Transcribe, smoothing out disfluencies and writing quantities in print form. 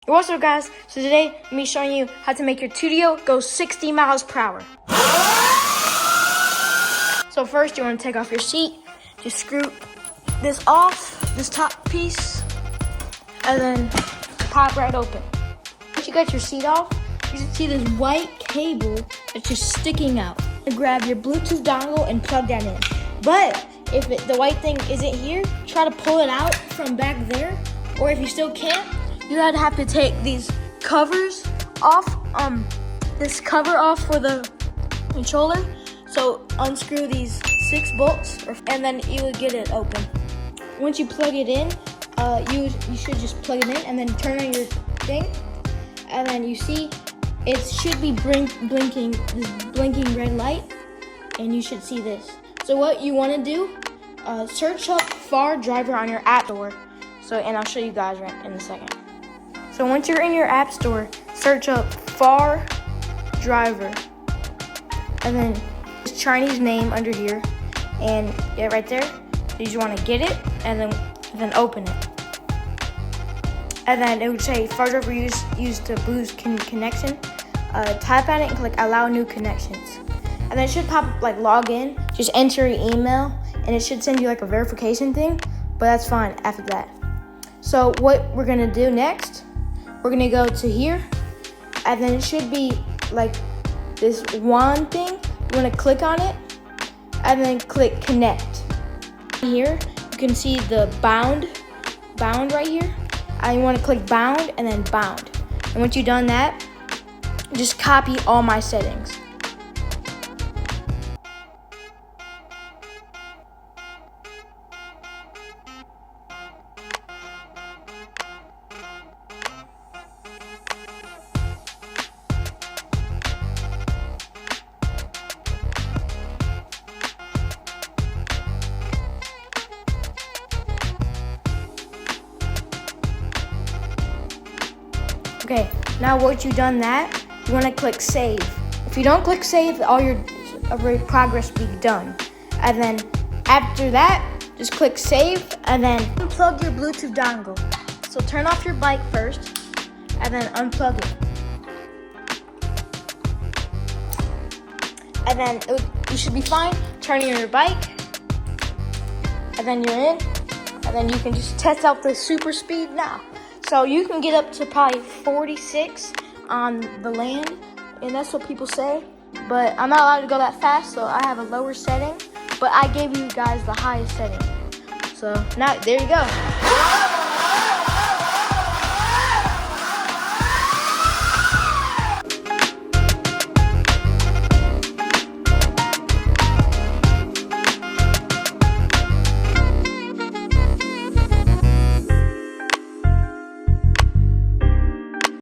What's up, guys? So today, I'm showing you how to make your Tuttio go 60 miles per hour. So first, you want to take off your seat. Just screw this off, this top piece, and then pop right open. Once you got your seat off, you should see this white cable that's just sticking out. You grab your Bluetooth dongle and plug that in. But if the white thing isn't here, try to pull it out from back there. Or if you still can't, you're gonna have to take these covers off, this cover off for the controller. So unscrew these 6 bolts, and then you will get it open. Once you plug it in, you should just plug it in and then turn on your thing. And then you see it should be blinking, this blinking red light, and you should see this. So what you want to do, search up FAR driver on your app store. And I'll show you guys right in a second. So once you're in your app store, search up FAR driver, and then this Chinese name under here, and yeah, right there. So you just want to get it, and then open it, and then it would say FAR driver used to boost connection. Type on it and click allow new connections, and then it should pop up like log in. Just enter your email, and it should send you like a verification thing, but that's fine after that. So what we're gonna do next, we're gonna go to here, and then it should be like this one thing. You wanna click on it, and then click connect. Here, you can see the bound right here. And you wanna click bound and then bound. And once you've done that, just copy all my settings. Okay, now once you've done that, you want to click save. If you don't click save, all your progress will be done. And then after that, just click save and then unplug your Bluetooth dongle. So turn off your bike first and then unplug it. And then you should be fine. Turn your bike, and then you're in, and then you can just test out the super speed now. So you can get up to probably 46 on the land, and that's what people say. But I'm not allowed to go that fast, so I have a lower setting. But I gave you guys the highest setting. So now, there you go.